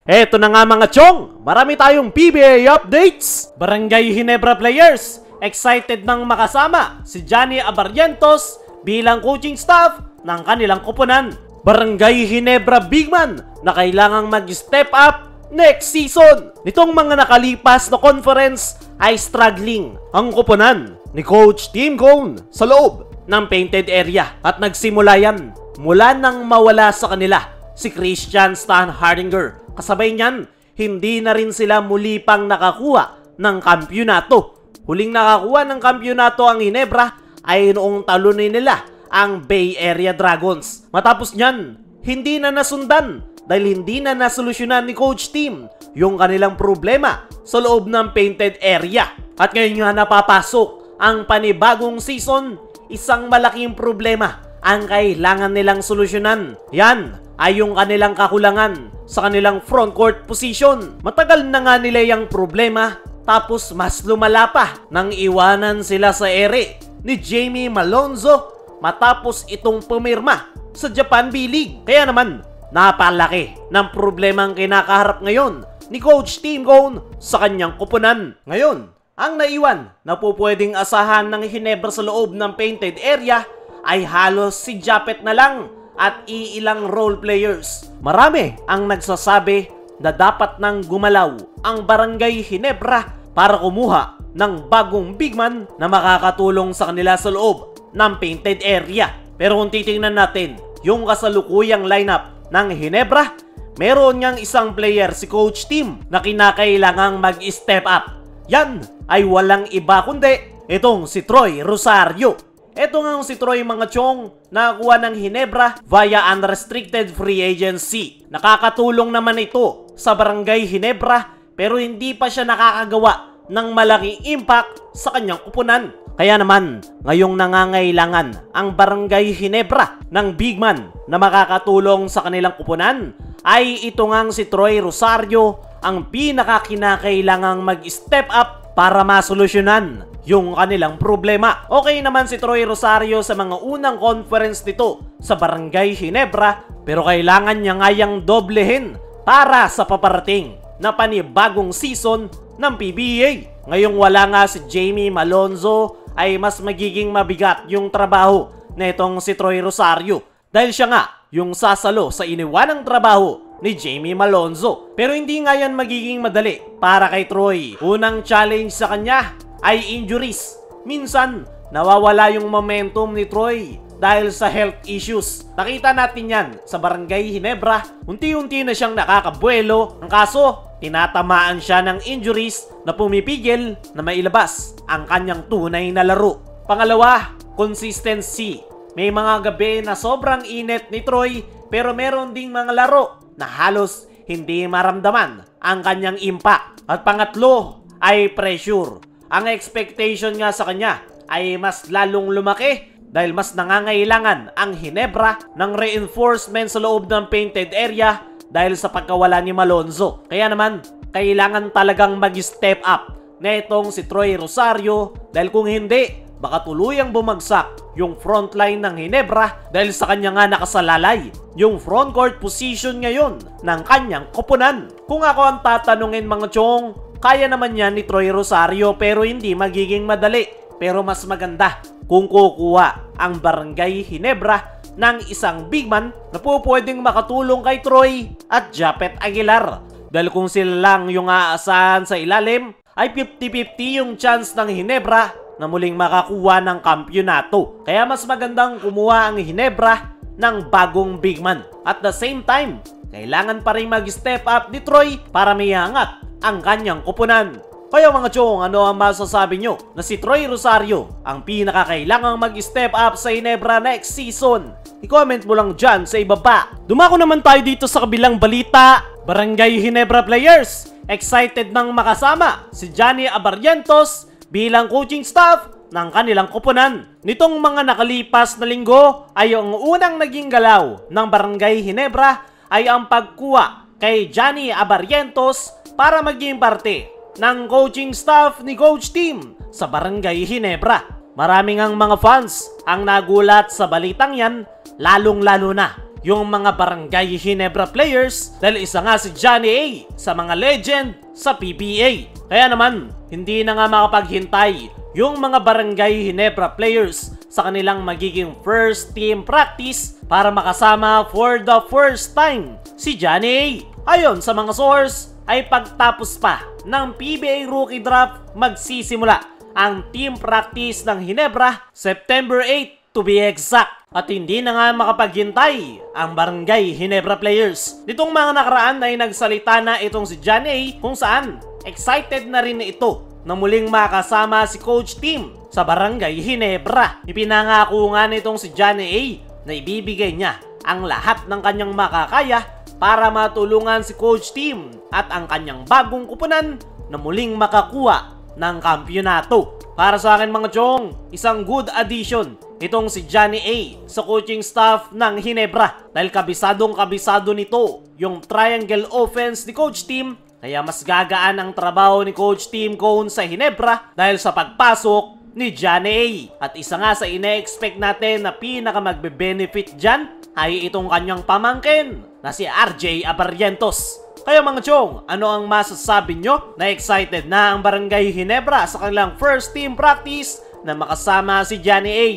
Eto na nga mga chong, marami tayong PBA updates. Barangay Ginebra players, excited nang makasama si Johnny Abarrientos bilang coaching staff ng kanilang koponan. Barangay Ginebra bigman na kailangang mag-step up next season. Nitong mga nakalipas na conference ay struggling ang koponan ni Coach Tim Cone sa loob ng painted area at nagsimula yan mula nang mawala sa kanila si Christian Stan Hardinger. Kasabay niyan, hindi na rin sila muli pang nakakuha ng kampyonato. Huling nakakuha ng kampyonato ang Ginebra ay noong talunin nila ang Bay Area Dragons. Matapos niyan, hindi na nasundan dahil hindi na nasolusyonan ni Coach Tim yung kanilang problema sa loob ng painted area. At ngayon nga napapasok ang panibagong season, isang malaking problema ang kailangan nilang solusyonan. Yan ay yung kanilang kakulangan sa kanilang frontcourt position. Matagal na nga nila yung problema, tapos mas lumala pa nang iwanan sila sa ere ni Jamie Malonzo matapos itong pumirma sa Japan B-League. Kaya naman, napalaki ng problema ang kinakaharap ngayon ni Coach Tim Cone sa kanyang koponan. Ngayon, ang naiwan na po pwedeng asahan ng Ginebra sa loob ng painted area ay halos si Japet na lang at iilang role players. Marami ang nagsasabi na dapat nang gumalaw ang Barangay Ginebra para kumuha ng bagong bigman na makakatulong sa kanila sa loob ng painted area. Pero kung titingnan natin yung kasalukuyang lineup ng Ginebra, meron niyang isang player si Coach Tim na kinakailangang mag-step up. Yan ay walang iba kundi itong si Troy Rosario. Ito nga si Troy mga chong, nakakuha ng Ginebra via unrestricted free agency. Nakakatulong naman ito sa Barangay Ginebra pero hindi pa siya nakakagawa ng malaking impact sa kanyang koponan. Kaya naman, ngayong nangangailangan ang Barangay Ginebra ng bigman na makakatulong sa kanilang koponan, ay ito ngang si Troy Rosario ang pinakakinakailangang mag-step up para masolusyonan yung kanilang problema. Okay naman si Troy Rosario sa mga unang conference nito sa Barangay Ginebra, pero kailangan niya ngayang doblehin para sa paparating na panibagong season ng PBA. Ngayong wala nga si Jamie Malonzo ay mas magiging mabigat yung trabaho na itong si Troy Rosario dahil siya nga yung sasalo sa iniwanang trabaho ni Jamie Malonzo. Pero hindi nga yan magiging madali para kay Troy. Unang challenge sa kanya ay injuries. Minsan, nawawala yung momentum ni Troy dahil sa health issues. Nakita natin yan sa Barangay Ginebra. Unti-unti na siyang nakakabuelo. Ang kaso, tinatamaan siya ng injuries na pumipigil na mailabas ang kanyang tunay na laro. Pangalawa, consistency. May mga gabi na sobrang init ni Troy pero meron ding mga laro na halos hindi maramdaman ang kanyang impact. At pangatlo ay pressure. Ang expectation nga sa kanya ay mas lalong lumaki dahil mas nangangailangan ang Ginebra ng reinforcement sa loob ng painted area dahil sa pagkawala ni Malonzo. Kaya naman, kailangan talagang mag-step up na itong si Troy Rosario dahil kung hindi, baka tuluyang bumagsak yung frontline ng Ginebra dahil sa kanya nga nakasalalay yung frontcourt position ngayon ng kanyang koponan. Kung ako ang tatanungin mga chong, kaya naman yan ni Troy Rosario pero hindi magiging madali. Pero mas maganda kung kukuha ang Barangay Ginebra ng isang bigman na po pwedeng makatulong kay Troy at Japet Aguilar. Dahil kung sila lang yung aasahan sa ilalim, ay 50-50 yung chance ng Ginebra na muling makakuha ng kampyonato. Kaya mas magandang kumuha ang Ginebra ng bagong bigman. At the same time, kailangan pa rin mag-step up ni Troy para may angat ang kanyang koponan. Kaya mga chong, ano ang masasabi nyo na si Troy Rosario ang pinakakailangang mag-step up sa Ginebra next season? I-comment mo lang dyan sa ibaba. Dumako naman tayo dito sa kabilang balita. Barangay Ginebra players, excited nang makasama si Johnny Abarrientos bilang coaching staff ng kanilang koponan. Nitong mga nakalipas na linggo ay ang unang naging galaw ng Barangay Ginebra ay ang pagkuha kay Johnny Abarrientos para maging parte ng coaching staff ni Coach Tim sa Barangay Ginebra. Maraming ang mga fans ang nagulat sa balitang yan, lalong-lalo na yung mga Barangay Ginebra players dahil isa nga si Johnny A sa mga legend sa PBA. Kaya naman, hindi na nga makapaghintay yung mga Barangay Ginebra players sa kanilang magiging first team practice para makasama for the first time si Johnny A. Ayon sa mga source, ay pagtapos pa ng PBA Rookie Draft magsisimula ang team practice ng Ginebra September 8 to be exact. At hindi na nga makapaghintay ang Barangay Ginebra players. Nitong mga nakaraan ay nagsalita na itong si Johnny A kung saan excited na rin ito na muling makasama si Coach Tim sa Barangay Ginebra. Ipinangako nga nitong si Johnny A na ibibigay niya ang lahat ng kanyang makakaya para matulungan si Coach Tim at ang kanyang bagong kupunan na muling makakuha ng kampyonato. Para sa akin mga chong, isang good addition itong si Johnny A sa coaching staff ng Ginebra dahil kabisado nito yung triangle offense ni Coach Tim, kaya mas gagaan ang trabaho ni Coach Tim Cone sa Ginebra dahil sa pagpasok ni Johnny A. At isa nga sa ine-expect natin na pinaka magbe-benefit dyan ay itong kanyang pamangkin na si RJ Abarrientos. Kaya mga chong, ano ang masasabi nyo? Na excited na ang Barangay Ginebra sa kanilang first team practice na makasama si Johnny A.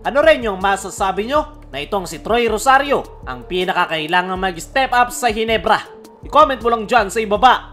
Ano rin yung masasabi nyo na itong si Troy Rosario ang pinakakailangan mag-step up sa Ginebra? I-comment mo lang dyan sa ibaba.